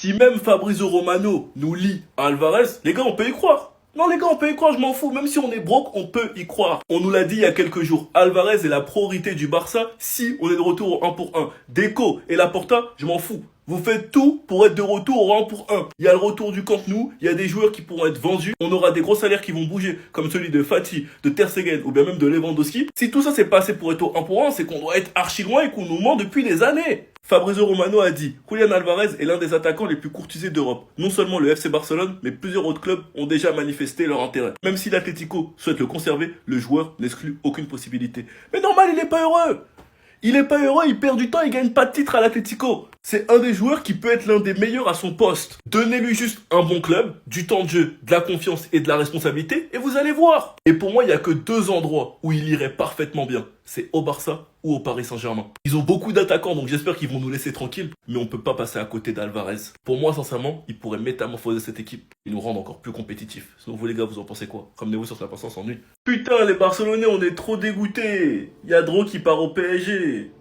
Si même Fabrizio Romano nous lie à Alvarez, les gars, on peut y croire. Non, les gars, on peut y croire, je m'en fous. Même si on est broke, on peut y croire. On nous l'a dit il y a quelques jours. Alvarez est la priorité du Barça si on est de retour au 1 pour 1. Deco et Laporta, je m'en fous. Vous faites tout pour être de retour au 1 pour 1. Il y a le retour du Camp Nou, il y a des joueurs qui pourront être vendus. On aura des gros salaires qui vont bouger, comme celui de Fati, de Ter Stegen ou bien même de Lewandowski. Si tout ça s'est passé pour être au 1 pour 1, c'est qu'on doit être archi loin et qu'on nous ment depuis des années. Fabrizio Romano a dit « Julián Alvarez est l'un des attaquants les plus courtisés d'Europe. Non seulement le FC Barcelone, mais plusieurs autres clubs ont déjà manifesté leur intérêt. Même si l'Atlético souhaite le conserver, le joueur n'exclut aucune possibilité. » Mais normal, il n'est pas heureux. Il est pas heureux, il perd du temps, il gagne pas de titre à l'Atlético. C'est un des joueurs qui peut être l'un des meilleurs à son poste. Donnez-lui juste un bon club, du temps de jeu, de la confiance et de la responsabilité, et vous allez voir. Et pour moi, il y a que deux endroits où il irait parfaitement bien. C'est au Barça ou au Paris Saint-Germain. Ils ont beaucoup d'attaquants, donc j'espère qu'ils vont nous laisser tranquilles. Mais on peut pas passer à côté d'Alvarez. Pour moi, sincèrement, il pourrait métamorphoser cette équipe et nous rendre encore plus compétitifs. Sinon, vous les gars, vous en pensez quoi? Ramenez-vous sur la patience en nuit. Putain, les Barcelonais, on est trop dégoûtés. Il y a Dro qui part au PSG.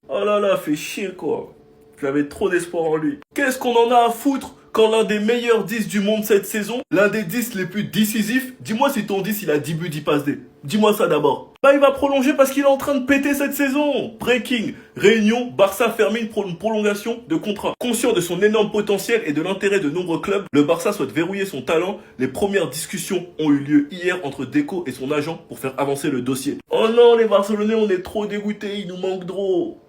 Oh là là, fait chier quoi. J'avais trop d'espoir en lui. Qu'est-ce qu'on en a à foutre quand l'un des meilleurs 10 du monde cette saison, l'un des 10 les plus décisifs, dis-moi si ton 10 il a 10 buts, 10 passes D. Dis-moi ça d'abord. Bah il va prolonger parce qu'il est en train de péter cette saison. Breaking. Réunion, Barça termine pour une prolongation de contrat. Conscient de son énorme potentiel et de l'intérêt de nombreux clubs, le Barça souhaite verrouiller son talent. Les premières discussions ont eu lieu hier entre Deco et son agent pour faire avancer le dossier. Oh non, les Barcelonais, on est trop dégoûtés, il nous manque Dro.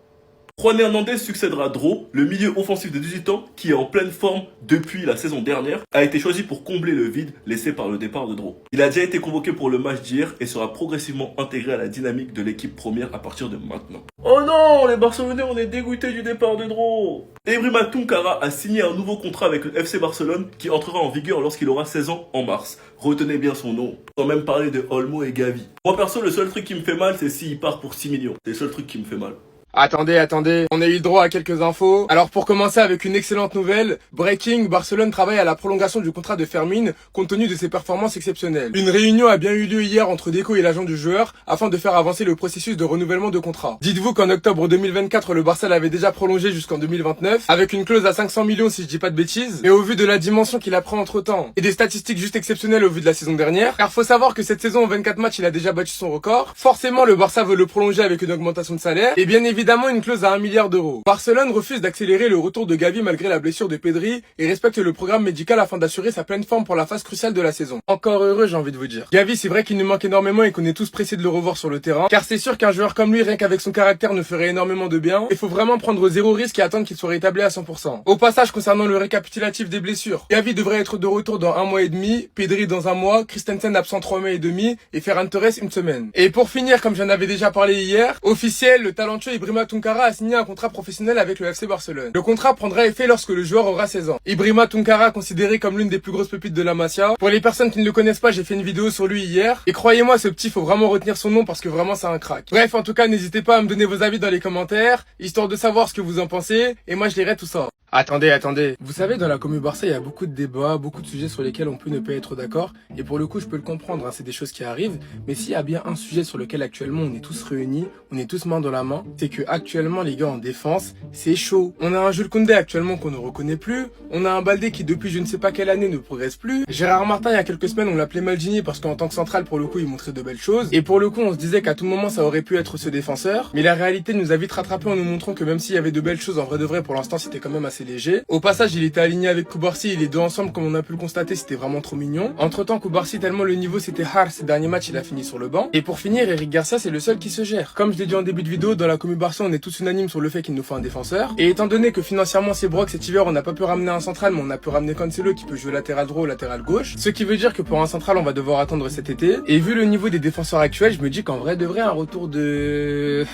Juan Hernandez succédera à Dro, le milieu offensif de 18 ans, qui est en pleine forme depuis la saison dernière, a été choisi pour combler le vide laissé par le départ de Dro. Il a déjà été convoqué pour le match d'hier et sera progressivement intégré à la dynamique de l'équipe première à partir de maintenant. Oh non, les Barcelonais, on est dégoûtés du départ de Dro. Ibrahima Tunkara a signé un nouveau contrat avec le FC Barcelone qui entrera en vigueur lorsqu'il aura 16 ans en mars. Retenez bien son nom. On va même parler de Olmo et Gavi. Moi perso, le seul truc qui me fait mal, c'est s'il part pour 6 millions. C'est le seul truc qui me fait mal. Attendez, on a eu le droit à quelques infos. Alors pour commencer avec une excellente nouvelle, Breaking, Barcelone travaille à la prolongation du contrat de Fermin compte tenu de ses performances exceptionnelles. Une réunion a bien eu lieu hier entre Deco et l'agent du joueur afin de faire avancer le processus de renouvellement de contrat. Dites-vous qu'en octobre 2024, le Barça l'avait déjà prolongé jusqu'en 2029 avec une clause à 500 millions si je dis pas de bêtises. Mais au vu de la dimension qu'il a pris entre temps et des statistiques juste exceptionnelles au vu de la saison dernière, car faut savoir que cette saison en 24 matchs il a déjà battu son record, forcément le Barça veut le prolonger avec une augmentation de salaire et bien évidemment une clause à 1 milliard d'euros. Barcelone refuse d'accélérer le retour de Gavi malgré la blessure de Pedri et respecte le programme médical afin d'assurer sa pleine forme pour la phase cruciale de la saison. Encore heureux, j'ai envie de vous dire. Gavi, c'est vrai qu'il nous manque énormément et qu'on est tous pressés de le revoir sur le terrain, car c'est sûr qu'un joueur comme lui, rien qu'avec son caractère, ne ferait énormément de bien. Il faut vraiment prendre zéro risque et attendre qu'il soit rétabli à 100%. Au passage, concernant le récapitulatif des blessures, Gavi devrait être de retour dans 1 mois et demi, Pedri dans 1 mois, Christensen absent 3 mois et demi et Ferran Torres une semaine. Et pour finir, comme j'en avais déjà parlé hier, officiel, le talentueux Ibrahima Tunkara a signé un contrat professionnel avec le FC Barcelone. Le contrat prendra effet lorsque le joueur aura 16 ans. Ibrahima Tunkara, considéré comme l'une des plus grosses pépites de la Masia. Pour les personnes qui ne le connaissent pas, j'ai fait une vidéo sur lui hier. Et croyez-moi, ce petit, faut vraiment retenir son nom parce que vraiment c'est un crack. Bref, en tout cas, n'hésitez pas à me donner vos avis dans les commentaires, histoire de savoir ce que vous en pensez. Et moi, je lirai tout ça. Attendez. Vous savez, dans la commu Barça, il y a beaucoup de débats, beaucoup de sujets sur lesquels on peut ne pas être d'accord. Et pour le coup, je peux le comprendre, hein, c'est des choses qui arrivent. Mais s'il y a bien un sujet sur lequel actuellement on est tous réunis, on est tous main dans la main, c'est que actuellement les gars en défense, c'est chaud. On a un Jules Koundé actuellement qu'on ne reconnaît plus. On a un Baldé qui depuis je ne sais pas quelle année ne progresse plus. Gérard Martin, il y a quelques semaines, on l'appelait Maldini parce qu'en tant que central, pour le coup, il montrait de belles choses. Et pour le coup, on se disait qu'à tout moment, ça aurait pu être ce défenseur. Mais la réalité nous a vite rattrapé en nous montrant que même s'il y avait de belles choses, en vrai de vrai, pour l'instant, c'était quand même assez léger. Au passage, il était aligné avec Koubarsi et les deux ensemble, comme on a pu le constater, c'était vraiment trop mignon. Entre temps, Koubarsi, tellement le niveau c'était hard, ces derniers matchs, il a fini sur le banc. Et pour finir, Eric Garcia, c'est le seul qui se gère. Comme je l'ai dit en début de vidéo, dans la commu Barça, on est tous unanimes sur le fait qu'il nous faut un défenseur. Et étant donné que financièrement c'est broc cet hiver, on n'a pas pu ramener un central, mais on a pu ramener Cancelo qui peut jouer latéral droit ou latéral gauche. Ce qui veut dire que pour un central, on va devoir attendre cet été. Et vu le niveau des défenseurs actuels, je me dis qu'en vrai de vrai, un retour de...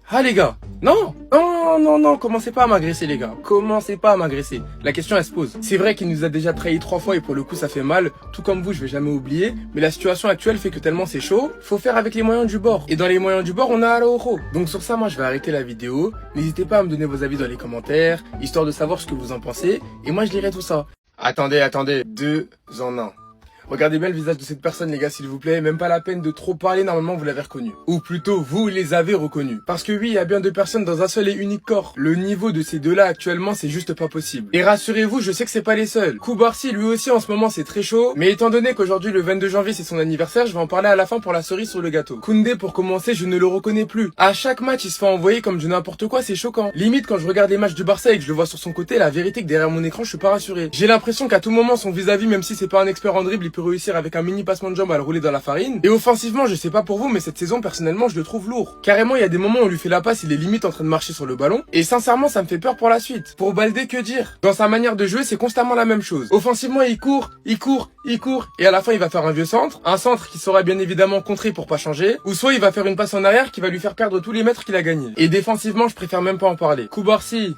Ah les gars, non, commencez pas à m'agresser les gars, commencez pas à m'agresser. La question elle se pose. C'est vrai qu'il nous a déjà trahi 3 fois et pour le coup ça fait mal, tout comme vous je vais jamais oublier, mais la situation actuelle fait que tellement c'est chaud, faut faire avec les moyens du bord. Et dans les moyens du bord on a Araujo. Donc sur ça moi je vais arrêter la vidéo, n'hésitez pas à me donner vos avis dans les commentaires, histoire de savoir ce que vous en pensez, et moi je lirai tout ça. Attendez, 2 en 1. Regardez bien le visage de cette personne, les gars, s'il vous plaît. Même pas la peine de trop parler, normalement, vous l'avez reconnu. Ou plutôt, vous les avez reconnus. Parce que oui, il y a bien deux personnes dans un seul et unique corps. Le niveau de ces deux-là, actuellement, c'est juste pas possible. Et rassurez-vous, je sais que c'est pas les seuls. Koubarsi, lui aussi, en ce moment, c'est très chaud. Mais étant donné qu'aujourd'hui, le 22 janvier, c'est son anniversaire, je vais en parler à la fin pour la cerise sur le gâteau. Koundé, pour commencer, je ne le reconnais plus. À chaque match, il se fait envoyer comme du n'importe quoi, c'est choquant. Limite, quand je regarde les matchs du Barça et que je le vois sur son côté, la vérité que derrière mon écran, je suis pas rassuré. J'ai l'impression qu'à tout moment, son vis-à-vis, même si c'est pas un expert en dribble, il peut réussir avec un mini passement de jambe à le rouler dans la farine. Et offensivement, je sais pas pour vous, mais cette saison, personnellement, je le trouve lourd. Carrément, il y a des moments où on lui fait la passe, il est limite en train de marcher sur le ballon. Et sincèrement, ça me fait peur pour la suite. Pour Baldé, que dire? Dans sa manière de jouer, c'est constamment la même chose. Offensivement, il court, et à la fin, il va faire un vieux centre. Un centre qui sera bien évidemment contré pour pas changer. Ou soit il va faire une passe en arrière qui va lui faire perdre tous les mètres qu'il a gagnés. Et défensivement, je préfère même pas en parler. Koubarsi.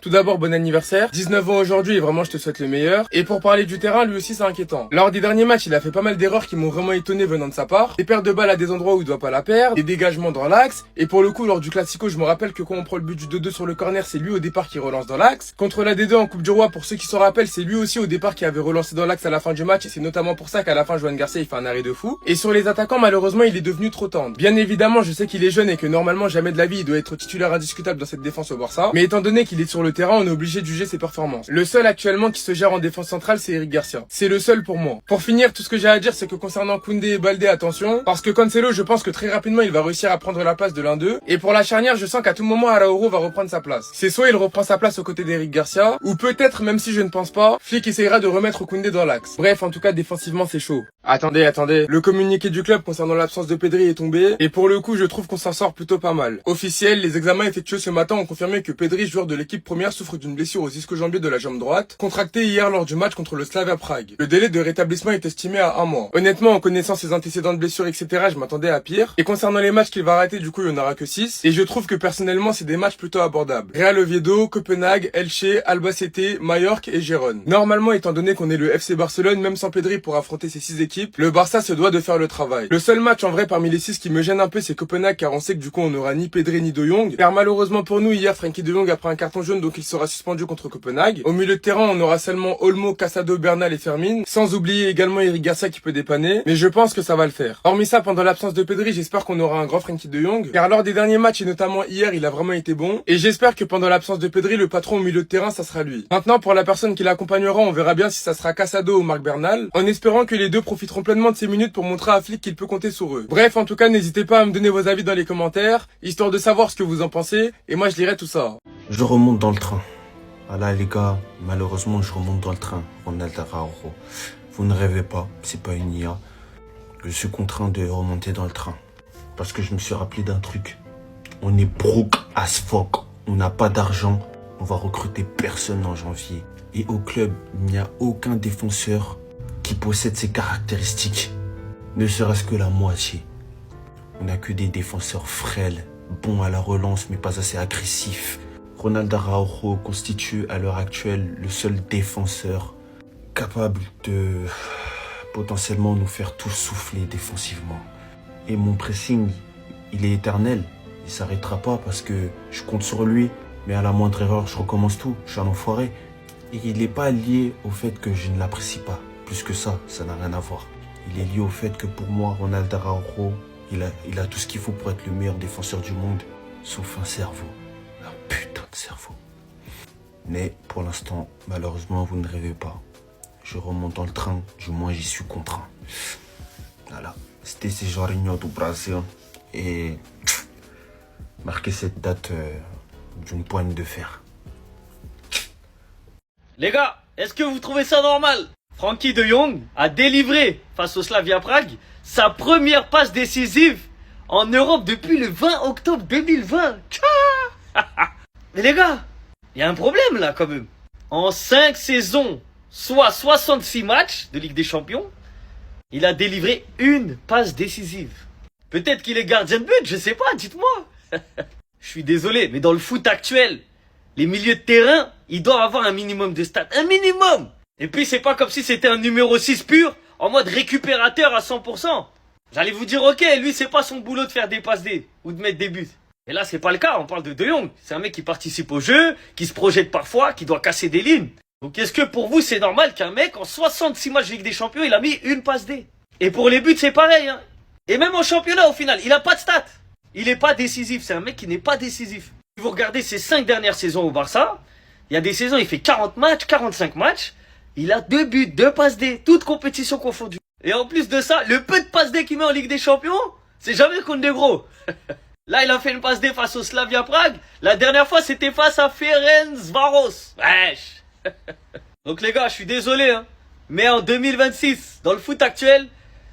Tout d'abord, bon anniversaire. 19 ans aujourd'hui et vraiment je te souhaite le meilleur. Et pour parler du terrain, lui aussi c'est inquiétant. Lors des derniers matchs, il a fait pas mal d'erreurs qui m'ont vraiment étonné venant de sa part. Des pertes de balles à des endroits où il doit pas la perdre, des dégagements dans l'axe. Et pour le coup, lors du Classico, je me rappelle que quand on prend le but du 2-2 sur le corner, c'est lui au départ qui relance dans l'axe. Contre la D2 en Coupe du Roi, pour ceux qui s'en rappellent, c'est lui aussi au départ qui avait relancé dans l'axe à la fin du match. Et c'est notamment pour ça qu'à la fin, Joan Garcia, il fait un arrêt de fou. Et sur les attaquants, malheureusement, il est devenu trop tendre. Bien évidemment, je sais qu'il est jeune et que normalement, jamais de la vie, il doit être titulaire indiscutable dans cette défense au Barça. Mais étant donné qu'il est sur le terrain, on est obligé de juger ses performances. Le seul actuellement qui se gère en défense centrale, c'est Eric Garcia. C'est le seul pour moi. Pour finir, tout ce que j'ai à dire, c'est que concernant Koundé et Baldé, attention, parce que Cancelo, je pense que très rapidement, il va réussir à prendre la place de l'un d'eux. Et pour la charnière, je sens qu'à tout moment, Araujo va reprendre sa place. C'est soit il reprend sa place aux côtés d'Eric Garcia, ou peut-être, même si je ne pense pas, Flick essayera de remettre Koundé dans l'axe. Bref, en tout cas, défensivement, c'est chaud. Attendez. Le communiqué du club concernant l'absence de Pedri est tombé, et pour le coup, je trouve qu'on s'en sort plutôt pas mal. Officiel, les examens effectués ce matin ont confirmé que Pedri, joueur de l'équipe première, souffre d'une blessure aux ischio-jambiers de la jambe droite, contractée hier lors du match contre le Slavia Prague. Le délai de rétablissement est estimé à 1 mois. Honnêtement, en connaissant ses antécédents de blessures, etc., je m'attendais à pire. Et concernant les matchs qu'il va rater, du coup, il n'y en aura que 6. Et je trouve que personnellement, c'est des matchs plutôt abordables. Real Oviedo, Copenhague, Elche, Albacete, Majorque et Gérone. Normalement, étant donné qu'on est le FC Barcelone, même sans Pedri pour affronter ces 6 équipes, le Barça se doit de faire le travail. Le seul match en vrai parmi les 6 qui me gêne un peu, c'est Copenhague, car on sait que du coup, on n'aura ni Pedri ni De Jong. Car malheureusement pour nous, hier, Frenkie De Jong a pris un carton jaune, donc il sera suspendu contre Copenhague. Au milieu de terrain, on aura seulement Olmo, Casado, Bernal et Fermin, sans oublier également Eric Garcia qui peut dépanner, mais je pense que ça va le faire. Hormis ça, pendant l'absence de Pedri, j'espère qu'on aura un grand Frenkie de Jong, car lors des derniers matchs et notamment hier, il a vraiment été bon, et j'espère que pendant l'absence de Pedri, le patron au milieu de terrain, ça sera lui. Maintenant, pour la personne qui l'accompagnera, on verra bien si ça sera Casado ou Marc Bernal, en espérant que les deux profiteront pleinement de ces minutes pour montrer à Flick qu'il peut compter sur eux. Bref, en tout cas, n'hésitez pas à me donner vos avis dans les commentaires, histoire de savoir ce que vous en pensez, et moi je lirai tout ça. Je remonte dans le train. Voilà les gars, malheureusement je remonte dans le train. Ronald Araujo. Vous ne rêvez pas, c'est pas une IA. Je suis contraint de remonter dans le train. Parce que je me suis rappelé d'un truc. On est broke as fuck. On n'a pas d'argent. On va recruter personne en janvier. Et au club, il n'y a aucun défenseur qui possède ces caractéristiques. Ne serait-ce que la moitié. On n'a que des défenseurs frêles, bons à la relance mais pas assez agressifs. Ronald Araujo constitue à l'heure actuelle le seul défenseur capable de potentiellement nous faire tous souffler défensivement. Et mon pressing, il est éternel. Il s'arrêtera pas parce que je compte sur lui. Mais à la moindre erreur, je recommence tout. Je suis un enfoiré. Et il n'est pas lié au fait que je ne l'apprécie pas. Plus que ça n'a rien à voir. Il est lié au fait que pour moi, Ronald Araujo, il a tout ce qu'il faut pour être le meilleur défenseur du monde, sauf un cerveau. Un putain de cerveau. Mais pour l'instant, malheureusement, vous ne rêvez pas. Je remonte dans le train, du moins j'y suis contraint. Voilà. C'était ces Jorginho do Brasil. Et marquez cette date d'une poigne de fer. Les gars, est-ce que vous trouvez ça normal? Frenkie de Jong a délivré face au Slavia Prague sa première passe décisive en Europe depuis le 20 octobre 2020. Mais les gars, il y a un problème là quand même. En 5 saisons, soit 66 matchs de Ligue des Champions, il a délivré une passe décisive. Peut-être qu'il est gardien de but, je sais pas, dites-moi. Je suis désolé, mais dans le foot actuel, les milieux de terrain, ils doivent avoir un minimum de stats. Un minimum! Et puis c'est pas comme si c'était un numéro 6 pur, en mode récupérateur à 100%. J'allais vous dire, ok, lui c'est pas son boulot de faire des passes D, ou de mettre des buts. Et là c'est pas le cas, on parle de De Jong. C'est un mec qui participe au jeu, qui se projette parfois, qui doit casser des lignes. Donc est-ce que pour vous c'est normal qu'un mec en 66 matchs de Ligue des Champions il a mis une passe D? Et pour les buts c'est pareil hein. Et même en championnat au final il a pas de stats. Il est pas décisif, c'est un mec qui n'est pas décisif. Si vous regardez ses 5 dernières saisons au Barça, il y a des saisons il fait 40 matchs, 45 matchs, il a 2 buts, 2 passes D, toutes compétitions confondues. Et en plus de ça, le peu de passes D qu'il met en Ligue des Champions, c'est jamais contre des gros. Là, il a fait une passe D face au Slavia Prague. La dernière fois, c'était face à Ferencváros. Wesh. Donc les gars, je suis désolé, hein. Mais en 2026, dans le foot actuel,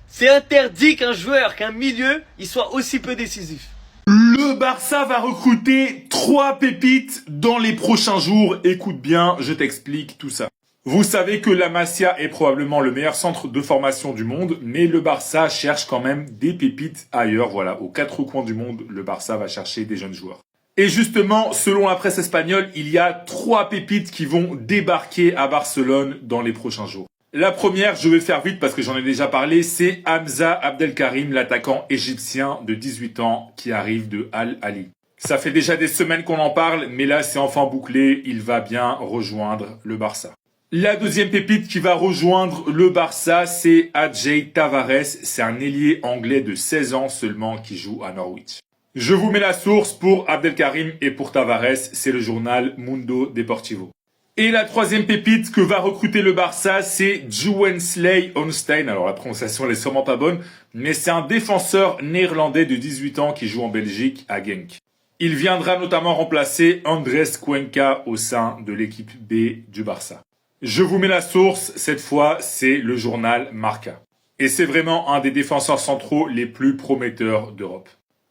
c'est interdit qu'un joueur, qu'un milieu, il soit aussi peu décisif. Le Barça va recruter 3 pépites dans les prochains jours. Écoute bien, je t'explique tout ça. Vous savez que la Masia est probablement le meilleur centre de formation du monde, mais le Barça cherche quand même des pépites ailleurs. Voilà, aux 4 coins du monde, le Barça va chercher des jeunes joueurs. Et justement, selon la presse espagnole, il y a 3 pépites qui vont débarquer à Barcelone dans les prochains jours. La première, je vais faire vite parce que j'en ai déjà parlé, c'est Hamza Abdelkarim, l'attaquant égyptien de 18 ans qui arrive de Al Ahly. Ça fait déjà des semaines qu'on en parle, mais là c'est enfin bouclé, il va bien rejoindre le Barça. La deuxième pépite qui va rejoindre le Barça, c'est Adjei Tavares. C'est un ailier anglais de 16 ans seulement qui joue à Norwich. Je vous mets la source pour Abdelkarim et pour Tavares, c'est le journal Mundo Deportivo. Et la troisième pépite que va recruter le Barça, c'est Joensley Onstein. Alors la prononciation elle est sûrement pas bonne, mais c'est un défenseur néerlandais de 18 ans qui joue en Belgique à Genk. Il viendra notamment remplacer Andrés Cuenca au sein de l'équipe B du Barça. Je vous mets la source, cette fois, c'est le journal Marca. Et c'est vraiment un des défenseurs centraux les plus prometteurs d'Europe.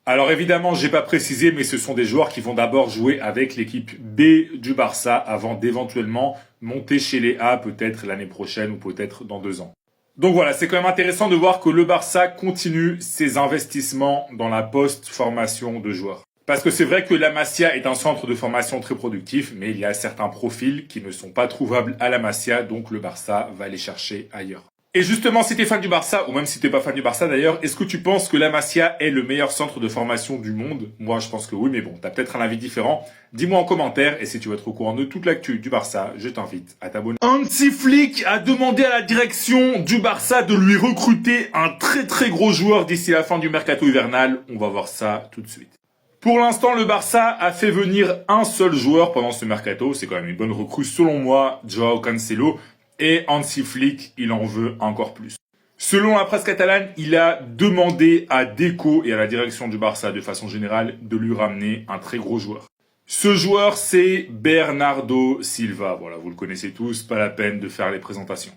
Alors évidemment, j'ai pas précisé, mais ce sont des joueurs qui vont d'abord jouer avec l'équipe B du Barça avant d'éventuellement monter chez les A peut-être l'année prochaine ou peut-être dans 2 ans. Donc voilà, c'est quand même intéressant de voir que le Barça continue ses investissements dans la post-formation de joueurs. Parce que c'est vrai que la Masia est un centre de formation très productif, mais il y a certains profils qui ne sont pas trouvables à la Masia, donc le Barça va les chercher ailleurs. Et justement, si t'es fan du Barça, ou même si t'es pas fan du Barça d'ailleurs, est-ce que tu penses que la Masia est le meilleur centre de formation du monde? Moi, je pense que oui, mais bon, t'as peut-être un avis différent. Dis-moi en commentaire, et si tu veux être au courant de toute l'actu du Barça, je t'invite à t'abonner. Hansi Flick a demandé à la direction du Barça de lui recruter un très gros joueur d'ici la fin du mercato hivernal. On va voir ça tout de suite. Pour l'instant, le Barça a fait venir un seul joueur pendant ce mercato. C'est quand même une bonne recrue selon moi, Joao Cancelo. Et Hansi Flick, il en veut encore plus. Selon la presse catalane, il a demandé à Deco et à la direction du Barça de façon générale de lui ramener un très gros joueur. Ce joueur, c'est Bernardo Silva. Voilà, vous le connaissez tous, pas la peine de faire les présentations.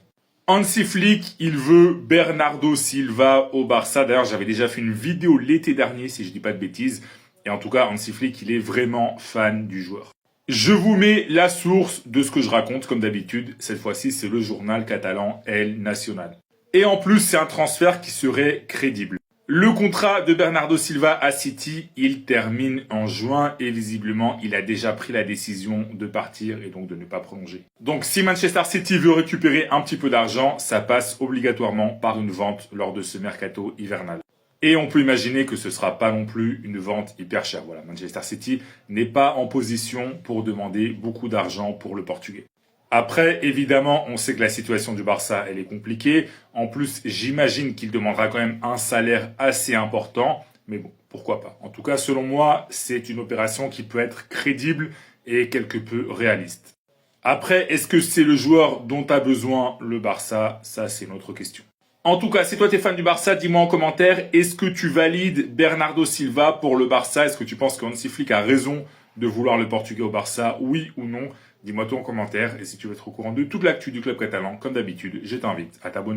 Hansi Flick, il veut Bernardo Silva au Barça. D'ailleurs, j'avais déjà fait une vidéo l'été dernier, si je dis pas de bêtises. Et en tout cas, Hansi Flick, il est vraiment fan du joueur. Je vous mets la source de ce que je raconte, comme d'habitude. Cette fois-ci, c'est le journal catalan El Nacional. Et en plus, c'est un transfert qui serait crédible. Le contrat de Bernardo Silva à City, il termine en juin et visiblement, il a déjà pris la décision de partir et donc de ne pas prolonger. Donc, si Manchester City veut récupérer un petit peu d'argent, ça passe obligatoirement par une vente lors de ce mercato hivernal. Et on peut imaginer que ce sera pas non plus une vente hyper chère. Voilà, Manchester City n'est pas en position pour demander beaucoup d'argent pour le Portugais. Après, évidemment, on sait que la situation du Barça, elle est compliquée. En plus, j'imagine qu'il demandera quand même un salaire assez important. Mais bon, pourquoi pas. En tout cas, selon moi, c'est une opération qui peut être crédible et quelque peu réaliste. Après, est-ce que c'est le joueur dont a besoin le Barça? Ça, c'est une autre question. En tout cas, si toi t'es fan du Barça, dis-moi en commentaire, est-ce que tu valides Bernardo Silva pour le Barça? Est-ce que tu penses que Hansi Flick a raison de vouloir le Portugais au Barça? Oui ou non? Dis-moi tout en commentaire. Et si tu veux être au courant de toute l'actu du club catalan, comme d'habitude, je t'invite à t'abonner.